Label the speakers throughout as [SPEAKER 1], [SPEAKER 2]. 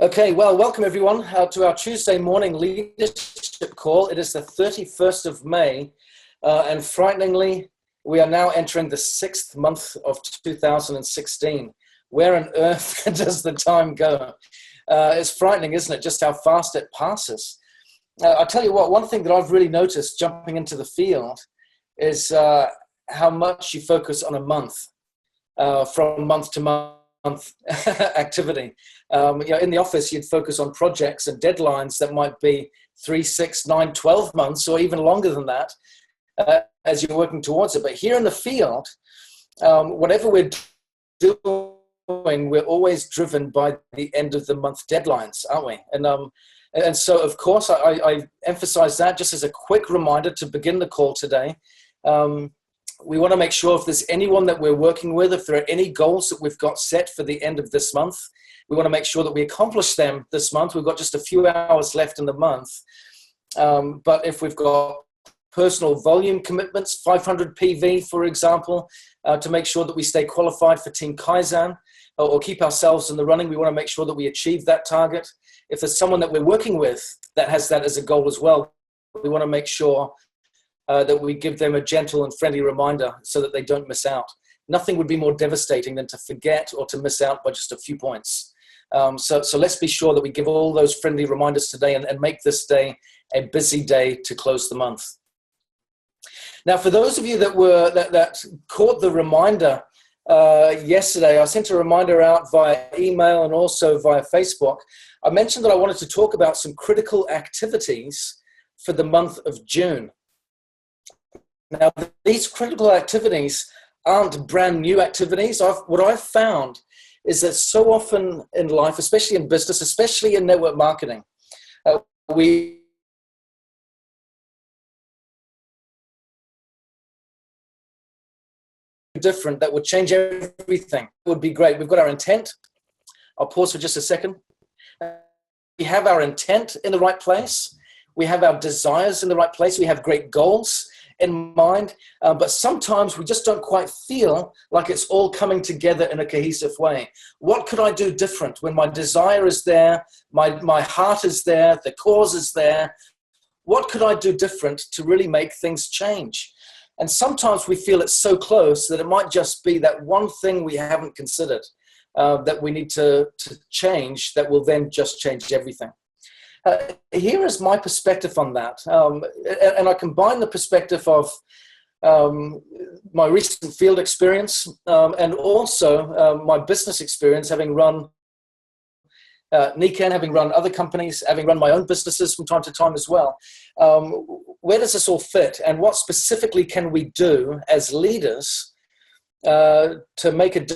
[SPEAKER 1] Okay, well, welcome everyone to our Tuesday morning leadership call. It is the 31st of May, and frighteningly, we are now entering the 6th month of 2016. Where on earth does the time go? It's frightening, isn't it, just how fast it passes? I'll tell you what, one thing that I've really noticed jumping into the field is how much you focus on a month, from month to month activity. In the office, you'd focus on projects and deadlines that might be 3, 6, 9, 12 months, or even longer than that, as you're working towards it. But here in the field, whatever we're doing, we're always driven by the end of the month deadlines, aren't we? And so, of course, I emphasize that just as a quick reminder to begin the call today. We want to make sure if there's anyone that we're working with, if there are any goals that we've got set for the end of this month, we want to make sure that we accomplish them this month. We've got just a few hours left in the month. But if we've got personal volume commitments, 500 PV, for example, to make sure that we stay qualified for Team Kaizen or keep ourselves in the running, we want to make sure that we achieve that target. If there's someone that we're working with that has that as a goal as well, we want to make sure that we give them a gentle and friendly reminder so that they don't miss out. Nothing would be more devastating than to forget or to miss out by just a few points. So let's be sure that we give all those friendly reminders today and make this day a busy day to close the month. Now, for those of you that caught the reminder yesterday, I sent a reminder out via email and also via Facebook. I mentioned that I wanted to talk about some critical activities for the month of June. Now, these critical activities aren't brand new activities. What I've found is that so often in life, especially in business, especially in network marketing, we different that would change everything. It would be great. We've got our intent. I'll pause for just a second. We have our intent in the right place. We have our desires in the right place. We have great goals in mind, but sometimes we just don't quite feel like it's all coming together in a cohesive way. What could I do different when my desire is there, my heart is there, the cause is there? What could I do different to really make things change? And sometimes we feel it's so close that it might just be that one thing we haven't considered that we need to change that will then just change everything. Here is my perspective on that, and I combine the perspective of my recent field experience and also my business experience, having run Niken, having run other companies, having run my own businesses from time to time as well. Where does this all fit, and what specifically can we do as leaders to make a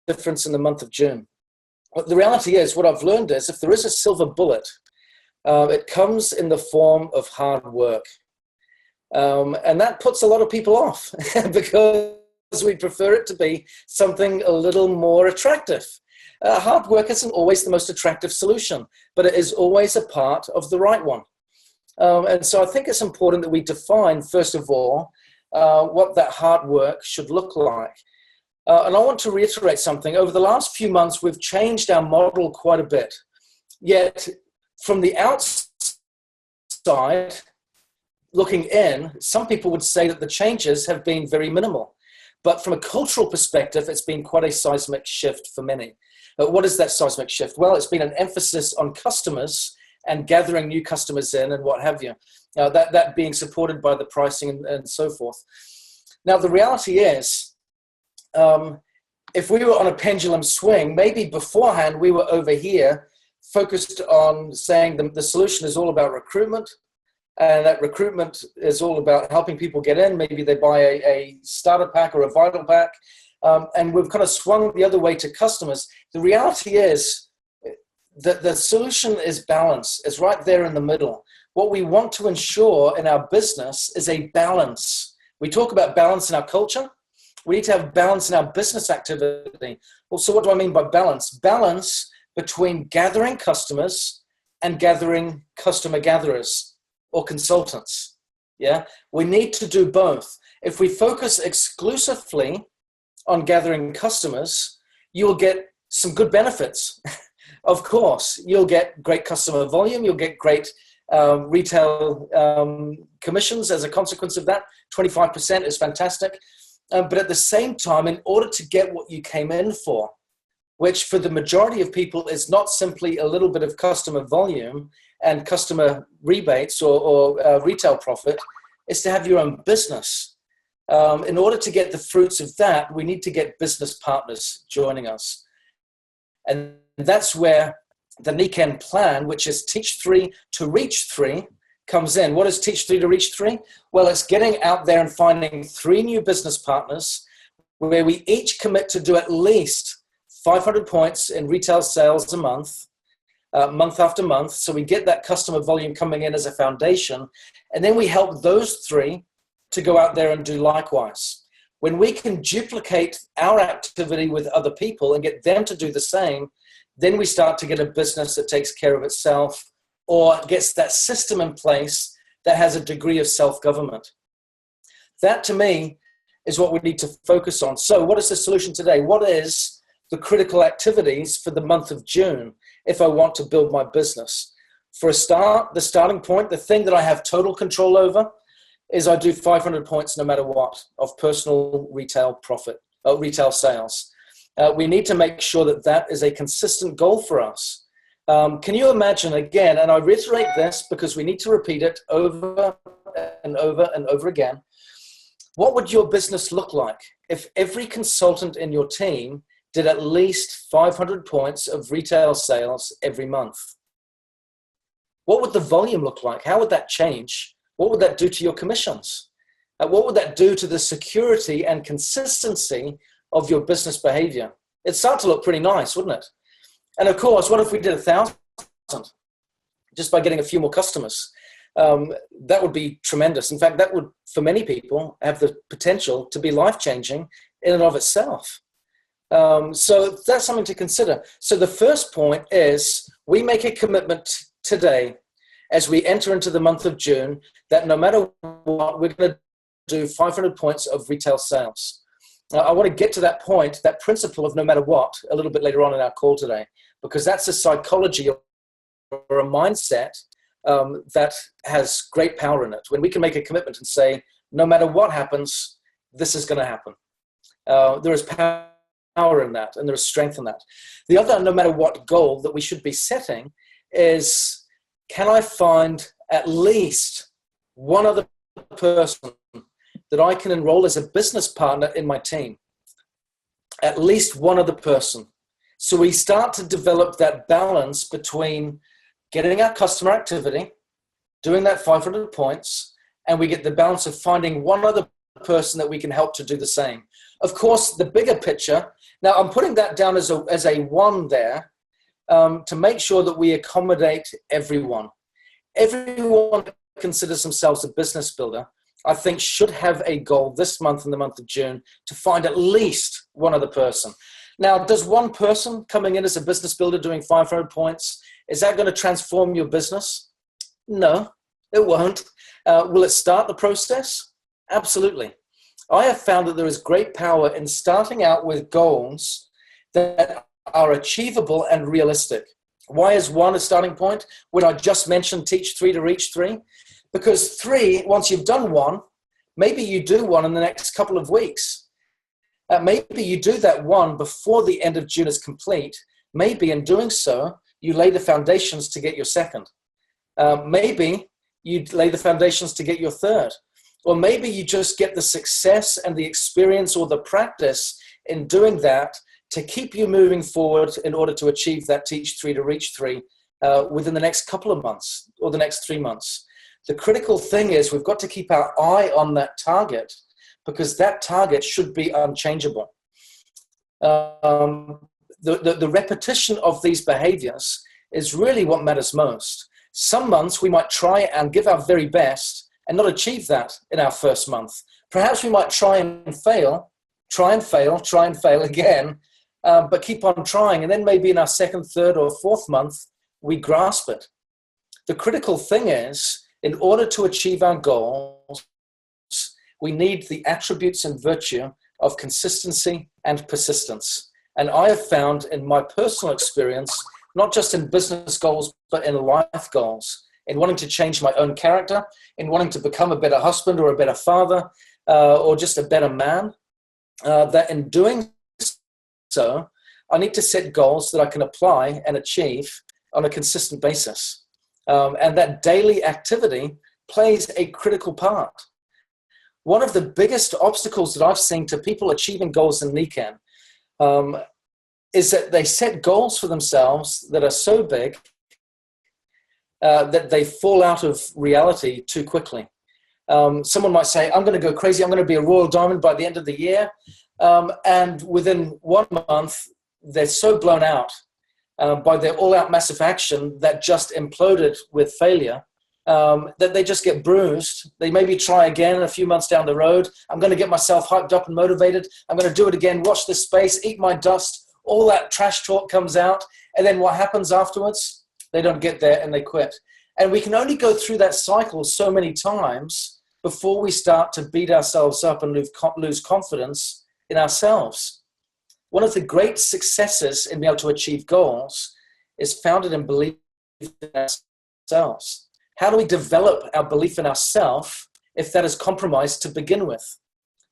[SPEAKER 1] difference in the month of June? Well, the reality is, what I've learned is, if there is a silver bullet, it comes in the form of hard work. And that puts a lot of people off because we prefer it to be something a little more attractive. Hard work isn't always the most attractive solution, but it is always a part of the right one. And so I think it's important that we define, first of all, what that hard work should look like. And I want to reiterate something. Over the last few months, we've changed our model quite a bit. Yet, from the outside, looking in, some people would say that the changes have been very minimal. But from a cultural perspective, it's been quite a seismic shift for many. But what is that seismic shift? Well, it's been an emphasis on customers and gathering new customers in and what have you. That being supported by the pricing and so forth. Now, the reality is, if we were on a pendulum swing, maybe beforehand we were over here focused on saying the solution is all about recruitment, and that recruitment is all about helping people get in. Maybe they buy a starter pack or a vital pack, and we've kind of swung the other way to customers. The reality is that the solution is balance. It's right there in the middle. What we want to ensure in our business is a balance. We talk about balance in our culture. We need to have balance in our business activity. Well, so what do I mean by balance? Balance between gathering customers and gathering customer gatherers or consultants. Yeah, we need to do both. If we focus exclusively on gathering customers, you'll get some good benefits. Of course, you'll get great customer volume, you'll get great retail commissions as a consequence of that. 25% is fantastic. But at the same time, in order to get what you came in for, which for the majority of people is not simply a little bit of customer volume and customer rebates or retail profit, is to have your own business. In order to get the fruits of that, we need to get business partners joining us. And that's where the Niken plan, which is Teach 3 to Reach 3, comes in. What is Teach 3 to Reach 3? Well, it's getting out there and finding 3 new business partners where we each commit to do at least 500 points in retail sales a month, month after month. So we get that customer volume coming in as a foundation. And then we help those 3 to go out there and do likewise. When we can duplicate our activity with other people and get them to do the same, then we start to get a business that takes care of itself or gets that system in place that has a degree of self-government. That, to me, is what we need to focus on. So what is the solution today? What is the critical activities for the month of June if I want to build my business? For a start, the starting point, the thing that I have total control over is I do 500 points no matter what of personal retail profit, retail sales. We need to make sure that that is a consistent goal for us. Can you imagine again, and I reiterate this because we need to repeat it over and over and over again, what would your business look like if every consultant in your team did at least 500 points of retail sales every month? What would the volume look like? How would that change? What would that do to your commissions? What would that do to the security and consistency of your business behavior? It'd start to look pretty nice, wouldn't it? And of course, what if we did 1,000 just by getting a few more customers? That would be tremendous. In fact, that would, for many people, have the potential to be life-changing in and of itself. So that's something to consider. So the first point is we make a commitment today as we enter into the month of June that no matter what, we're going to do 500 points of retail sales. I want to get to that point, that principle of no matter what, a little bit later on in our call today, because that's a psychology or a mindset that has great power in it. When we can make a commitment and say, no matter what happens, this is going to happen. There is power in that, and there is strength in that. The other no matter what goal that we should be setting is, can I find at least one other person that I can enroll as a business partner in my team? At least one other person. So we start to develop that balance between getting our customer activity, doing that 500 points, and we get the balance of finding one other person that we can help to do the same. Of course, the bigger picture, now I'm putting that down as a one there, to make sure that we accommodate everyone. Everyone that considers themselves a business builder, I think, should have a goal this month, in the month of June, to find at least one other person. Now, does one person coming in as a business builder doing 500 points, is that going to transform your business? No, it won't. Will it start the process? Absolutely. I have found that there is great power in starting out with goals that are achievable and realistic. Why is one a starting point when I just mentioned Teach 3 to Reach 3? Because 3, once you've done one, maybe you do one in the next couple of weeks. Maybe you do that one before the end of June is complete. Maybe in doing so, you lay the foundations to get your second. Maybe you lay the foundations to get your third. Or maybe you just get the success and the experience or the practice in doing that to keep you moving forward in order to achieve that Teach 3 to Reach 3 within the next couple of months or the next 3 months. The critical thing is we've got to keep our eye on that target, because that target should be unchangeable. The repetition of these behaviors is really what matters most. Some months we might try and give our very best and not achieve that in our first month. Perhaps we might try and fail again, but keep on trying. And then maybe in our second, third, or fourth month, we grasp it. The critical thing is, in order to achieve our goals, we need the attributes and virtue of consistency and persistence. And I have found in my personal experience, not just in business goals, but in life goals, in wanting to change my own character, in wanting to become a better husband or a better father, or just a better man, that in doing so, I need to set goals that I can apply and achieve on a consistent basis. And that daily activity plays a critical part. One of the biggest obstacles that I've seen to people achieving goals in NECAN is that they set goals for themselves that are so big that they fall out of reality too quickly. Someone might say, I'm going to go crazy, I'm going to be a Royal Diamond by the end of the year. And within 1 month, they're so blown out by their all-out massive action that just imploded with failure, that they just get bruised. They maybe try again a few months down the road. I'm going to get myself hyped up and motivated. I'm going to do it again, watch this space, eat my dust. All that trash talk comes out. And then what happens afterwards? They don't get there and they quit. And we can only go through that cycle so many times before we start to beat ourselves up and lose confidence in ourselves. One of the great successes in being able to achieve goals is founded in belief in ourselves. How do we develop our belief in ourselves if that is compromised to begin with?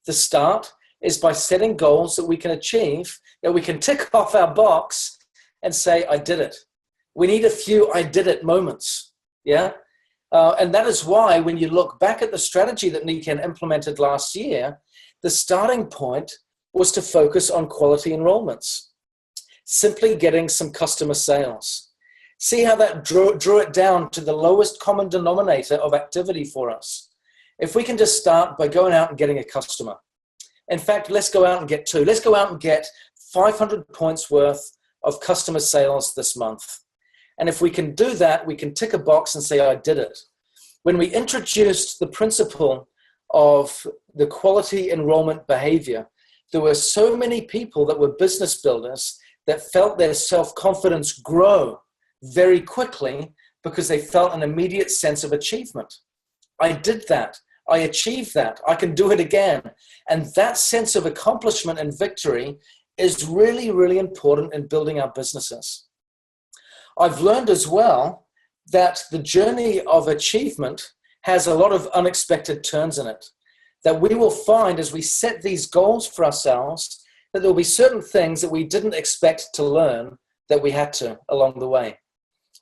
[SPEAKER 1] The start is by setting goals that we can achieve, that we can tick off our box and say, I did it. We need a few I did it moments, yeah? And that is why when you look back at the strategy that NECAN implemented last year, the starting point was to focus on quality enrollments, simply getting some customer sales. See how that drew it down to the lowest common denominator of activity for us. If we can just start by going out and getting a customer. In fact, let's go out and get 2. Let's go out and get 500 points worth of customer sales this month. And if we can do that, we can tick a box and say, I did it. When we introduced the principle of the quality enrollment behavior, there were so many people that were business builders that felt their self-confidence grow very quickly because they felt an immediate sense of achievement. I did that. I achieved that. I can do it again. And that sense of accomplishment and victory is really, really important in building our businesses. I've learned as well that the journey of achievement has a lot of unexpected turns in it. That we will find as we set these goals for ourselves, that there will be certain things that we didn't expect to learn that we had to along the way.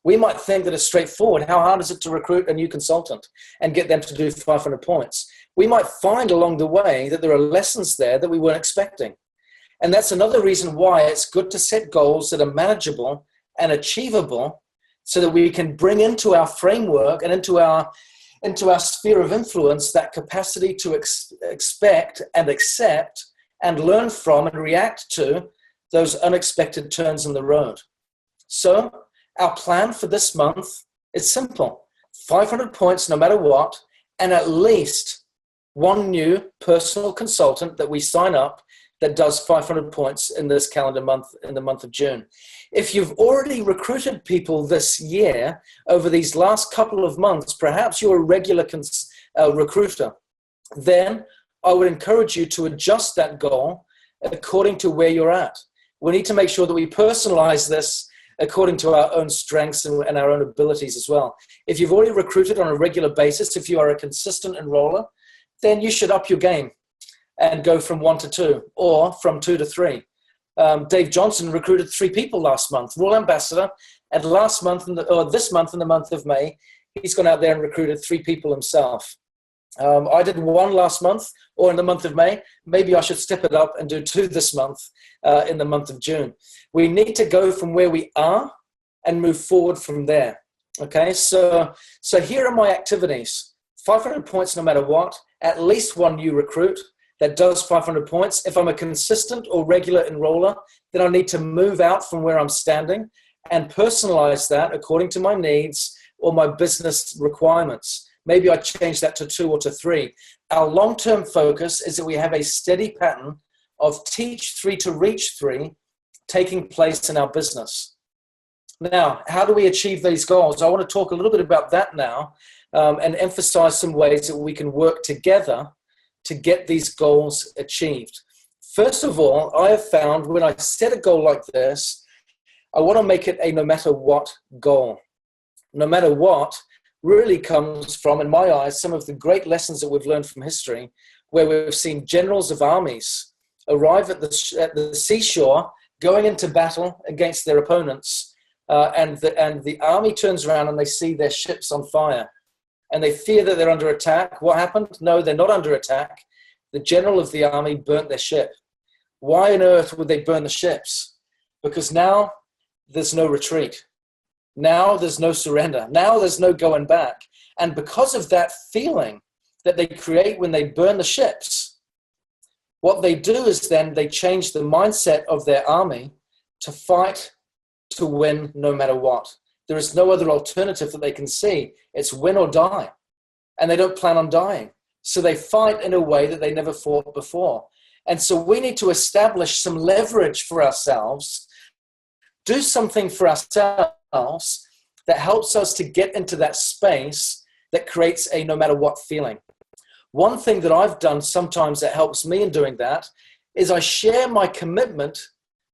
[SPEAKER 1] We might think that it's straightforward. How hard is it to recruit a new consultant and get them to do 500 points? We might find along the way that there are lessons there that we weren't expecting. And that's another reason why it's good to set goals that are manageable and achievable so that we can bring into our framework and into our sphere of influence that capacity to expect and accept and learn from and react to those unexpected turns in the road. So our plan for this month is simple. 500 points no matter what, and at least one new personal consultant that we sign up that does 500 points in this calendar month, in the month of June. If you've already recruited people this year, over these last couple of months, perhaps you're a regular recruiter, then I would encourage you to adjust that goal according to where you're at. We need to make sure that we personalize this according to our own strengths and our own abilities as well. If you've already recruited on a regular basis, if you are a consistent enroller, then you should up your game and go from 1 to 2 or from 2 to 3. Dave Johnson recruited 3 people last month, Royal Ambassador, and this month in the month of May, he's gone out there and recruited 3 people himself. I did 1 last month, or in the month of May. Maybe I should step it up and do 2 this month, in the month of June. We need to go from where we are and move forward from there. Okay, so here are my activities. 500 points no matter what, at least 1 new recruit that does 500 points. If I'm a consistent or regular enroller, then I need to move out from where I'm standing and personalize that according to my needs or my business requirements. Maybe I change that to 2 or to 3. Our long-term focus is that we have a steady pattern of teach 3 to reach 3 taking place in our business. Now, how do we achieve these goals? I want to talk a little bit about that now and emphasize some ways that we can work together to get these goals achieved. First of all, I have found when I set a goal like this, I want to make it a no matter what goal. No matter what really comes from, in my eyes, some of the great lessons that we've learned from history, where we've seen generals of armies arrive at the seashore, going into battle against their opponents, and the army turns around and they see their ships on fire, and they fear that they're under attack. What happened? No, they're not under attack. The general of the army burnt their ship. Why on earth would they burn the ships? Because now there's no retreat. Now there's no surrender. Now there's no going back. And because of that feeling that they create when they burn the ships, what they do is then they change the mindset of their army to fight to win no matter what. There is no other alternative that they can see. It's win or die. And they don't plan on dying. So they fight in a way that they never fought before. And so we need to establish some leverage for ourselves, do something for ourselves that helps us to get into that space that creates a no matter what feeling. One thing that I've done sometimes that helps me in doing that is I share my commitment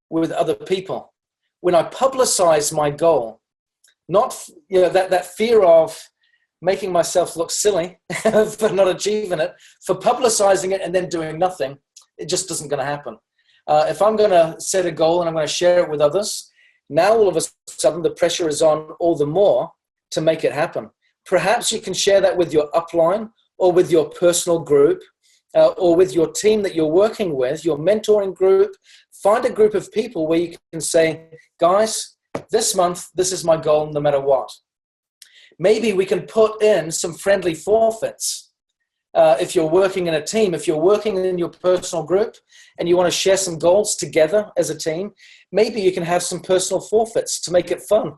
[SPEAKER 1] with other people. When I publicize my goal, not that fear of making myself look silly for not achieving it, for publicizing it and then doing nothing, it just isn't going to happen. If I'm going to set a goal and I'm going to share it with others, now all of a sudden the pressure is on all the more to make it happen. Perhaps you can share that with your upline or with your personal group or with your team that you're working with, your mentoring group. Find a group of people where you can say, guys, this month, this is my goal no matter what. Maybe we can put in some friendly forfeits. If you're working in a team, if you're working in your personal group and you want to share some goals together as a team, maybe you can have some personal forfeits to make it fun.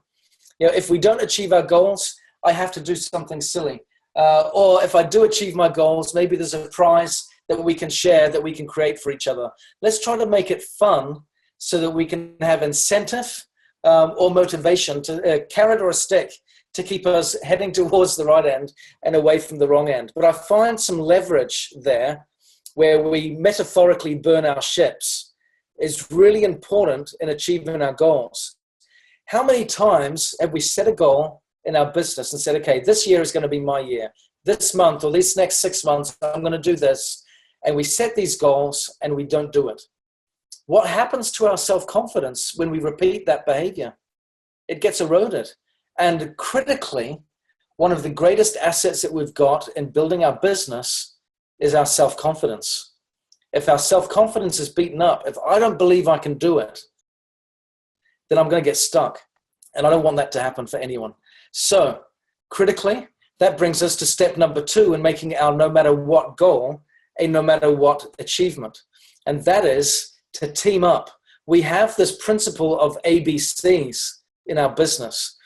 [SPEAKER 1] If we don't achieve our goals, I have to do something silly. Or if I do achieve my goals, maybe there's a prize that we can share, that we can create for each other. Let's try to make it fun so that we can have incentive or motivation, a carrot or a stick, to keep us heading towards the right end and away from the wrong end. But I find some leverage there where we metaphorically burn our ships is really important in achieving our goals. How many times have we set a goal in our business and said, okay, this year is going to be my year. This month or these next 6 months, I'm going to do this. And we set these goals and we don't do it. What happens to our self-confidence when we repeat that behavior? It gets eroded. And critically, one of the greatest assets that we've got in building our business is our self-confidence. If our self-confidence is beaten up, if I don't believe I can do it, then I'm going to get stuck. And I don't want that to happen for anyone. So critically, that brings us to step number 2 in making our no matter what goal a no matter what achievement. And that is to team up. We have this principle of ABCs in our business.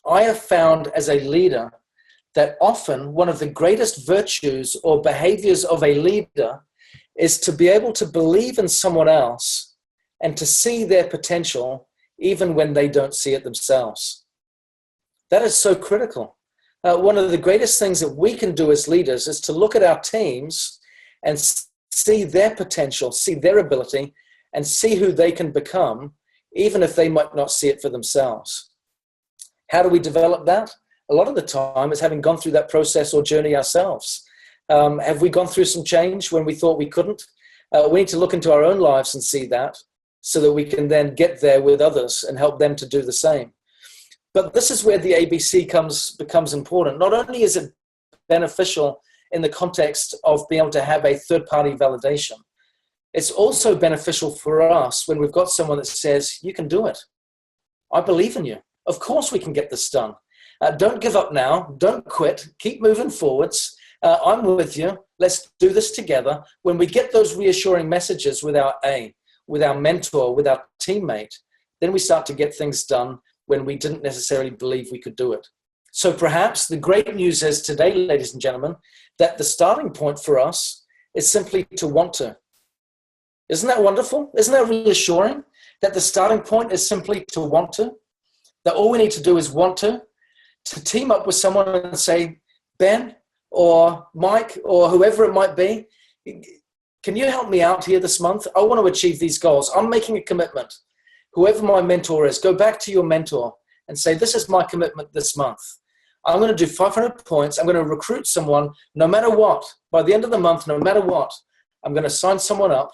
[SPEAKER 1] I have found as a leader that often one of the greatest virtues or behaviors of a leader is to be able to believe in someone else and to see their potential even when they don't see it themselves. That is so critical. One of the greatest things that we can do as leaders is to look at our teams and see their potential, see their ability, and see who they can become, even if they might not see it for themselves. How do we develop that? A lot of the time is having gone through that process or journey ourselves. Have we gone through some change when we thought we couldn't? We need to look into our own lives and see that so that we can then get there with others and help them to do the same. But this is where the ABC becomes important. Not only is it beneficial in the context of being able to have a third-party validation, it's also beneficial for us when we've got someone that says, you can do it. I believe in you. Of course we can get this done. Don't give up now. Don't quit. Keep moving forwards. I'm with you. Let's do this together. When we get those reassuring messages with our mentor, with our teammate, then we start to get things done when we didn't necessarily believe we could do it. So perhaps the great news is today, ladies and gentlemen, that the starting point for us is simply to want to. Isn't that wonderful? Isn't that reassuring? That the starting point is simply to want to? That all we need to do is want to team up with someone and say, Ben or Mike or whoever it might be, can you help me out here this month? I want to achieve these goals. I'm making a commitment. whoever my mentor is, go back to your mentor and say, this is my commitment this month. I'm going to do 500 points. I'm going to recruit someone no matter what. By the end of the month, no matter what, I'm going to sign someone up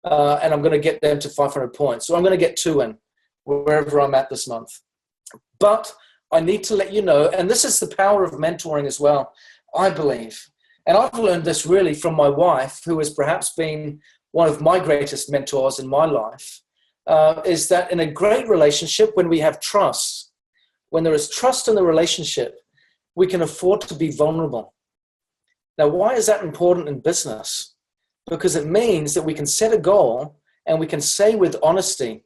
[SPEAKER 1] and I'm going to get them to 500 points. So I'm going to get 2 in wherever I'm at this month. But I need to let you know, and this is the power of mentoring as well, I believe. And I've learned this really from my wife, who has perhaps been one of my greatest mentors in my life, is that in a great relationship, when we have trust, when there is trust in the relationship, we can afford to be vulnerable. Now, why is that important in business? Because it means that we can set a goal and we can say with honesty,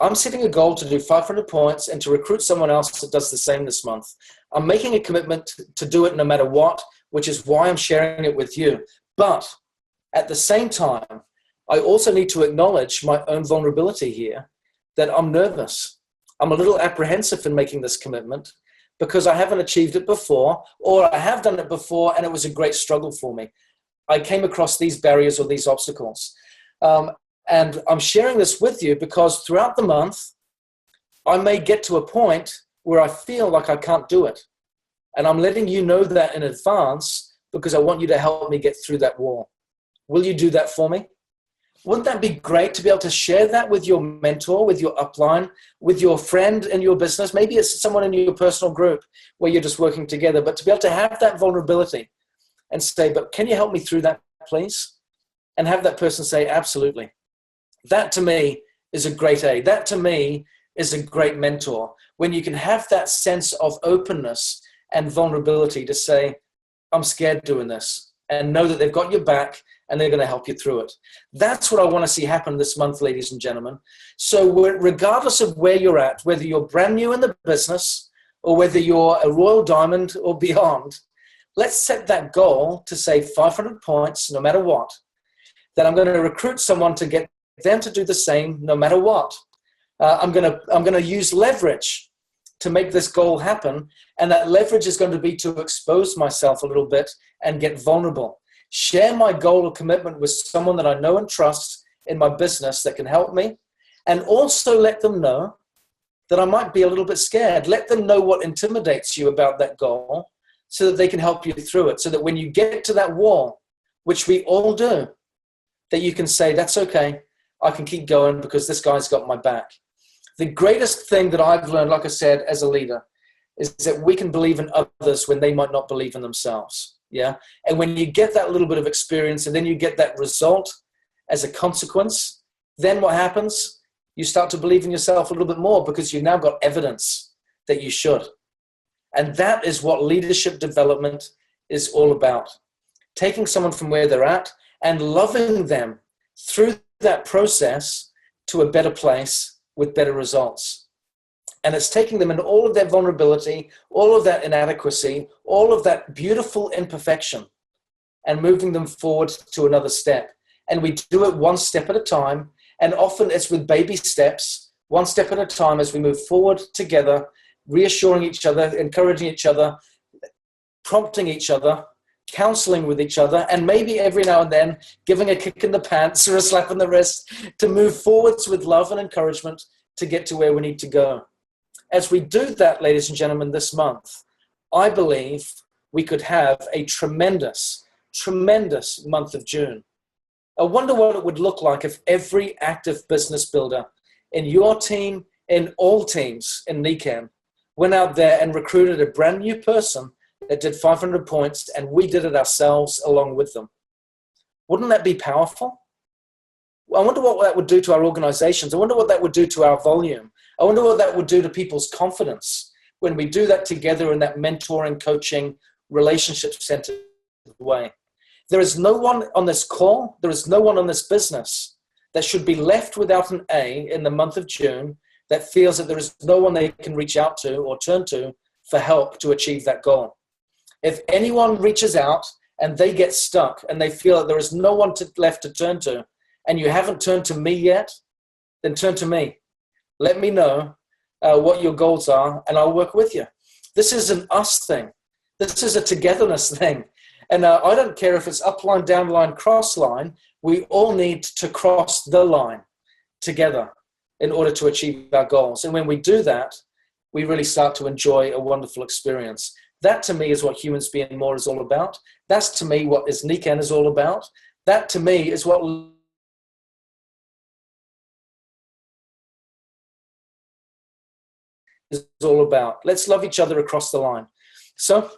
[SPEAKER 1] I'm setting a goal to do 500 points and to recruit someone else that does the same this month. I'm making a commitment to do it no matter what, which is why I'm sharing it with you. But at the same time, I also need to acknowledge my own vulnerability here, that I'm nervous. I'm a little apprehensive in making this commitment because I haven't achieved it before, or I have done it before and it was a great struggle for me. I came across these barriers or these obstacles. And I'm sharing this with you because throughout the month, I may get to a point where I feel like I can't do it. And I'm letting you know that in advance because I want you to help me get through that wall. Will you do that for me? Wouldn't that be great to be able to share that with your mentor, with your upline, with your friend in your business? Maybe it's someone in your personal group where you're just working together, but to be able to have that vulnerability and say, but can you help me through that, please? And have that person say, absolutely. That to me is a great aid. That to me is a great mentor. When you can have that sense of openness and vulnerability to say, I'm scared doing this, and know that they've got your back and they're going to help you through it. That's what I want to see happen this month, ladies and gentlemen. So regardless of where you're at, whether you're brand new in the business or whether you're a royal diamond or beyond, let's set that goal to say 500 points no matter what, that I'm going to recruit someone to get them to do the same no matter what. I'm going to use leverage to make this goal happen, and that leverage is going to be to expose myself a little bit and get vulnerable. Share my goal or commitment with someone that I know and trust in my business that can help me, and also let them know that I might be a little bit scared. Let them know what intimidates you about that goal so that they can help you through it, so that when you get to that wall, which we all do, that you can say, that's okay, I can keep going because this guy's got my back. The greatest thing that I've learned, like I said, as a leader, is that we can believe in others when they might not believe in themselves. Yeah. And when you get that little bit of experience and then you get that result as a consequence, then what happens? You start to believe in yourself a little bit more because you've now got evidence that you should. And that is what leadership development is all about. Taking someone from where they're at and loving them through that process to a better place with better results. And it's taking them in all of their vulnerability, all of that inadequacy, all of that beautiful imperfection, and moving them forward to another step. And we do it one step at a time. And often it's with baby steps, one step at a time as we move forward together, reassuring each other, encouraging each other, prompting each other, counseling with each other, and maybe every now and then giving a kick in the pants or a slap on the wrist to move forwards with love and encouragement to get to where we need to go. As we do that, ladies and gentlemen, this month, I believe we could have a tremendous, tremendous month of June. I wonder what it would look like if every active business builder in your team, in all teams in NECAM, went out there and recruited a brand new person that did 500 points, and we did it ourselves along with them. Wouldn't that be powerful? I wonder what that would do to our organizations. I wonder what that would do to our volume. I wonder what that would do to people's confidence when we do that together in that mentoring, coaching, relationship-centered way. There is no one on this call, there is no one on this business that should be left without an A in the month of June that feels that there is no one they can reach out to or turn to for help to achieve that goal. If anyone reaches out and they get stuck and they feel that there is no one left to turn to, and you haven't turned to me yet, then turn to me. Let me know what your goals are, and I'll work with you. This is an us thing. This is a togetherness thing. And I don't care if it's upline, downline, cross line. We all need to cross the line together. in order to achieve our goals. And when we do that, we really start to enjoy a wonderful experience. That to me is what Humans Being More is all about. That's to me what is Nikan is all about. That to me is what is all about. Let's love each other across the line. So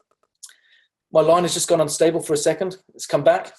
[SPEAKER 1] my line has just gone unstable for a second. It's come back.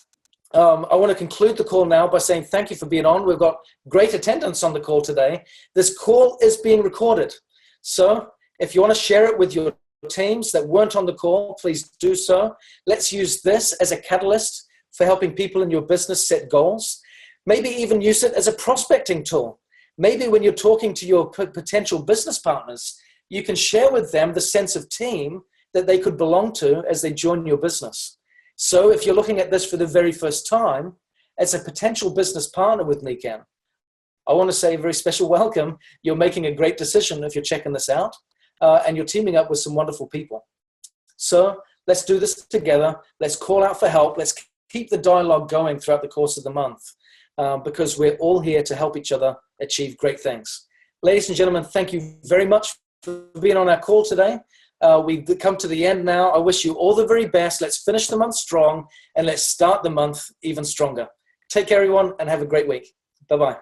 [SPEAKER 1] I want to conclude the call now by saying thank you for being on. We've got great attendance on the call today. This call is being recorded. So if you want to share it with your teams that weren't on the call, please do so. Let's use this as a catalyst for helping people in your business set goals. Maybe even use it as a prospecting tool. Maybe when you're talking to your potential business partners, you can share with them the sense of team that they could belong to as they join your business. So if you're looking at this for the very first time, as a potential business partner with Nikan, I want to say a very special welcome. You're making a great decision if you're checking this out, and you're teaming up with some wonderful people. So let's do this together. Let's call out for help. Let's keep the dialogue going throughout the course of the month, because we're all here to help each other achieve great things. Ladies and gentlemen, thank you very much for being on our call today. We've come to the end now. I wish you all the very best. Let's finish the month strong, and let's start the month even stronger. Take care, everyone, and have a great week. Bye-bye.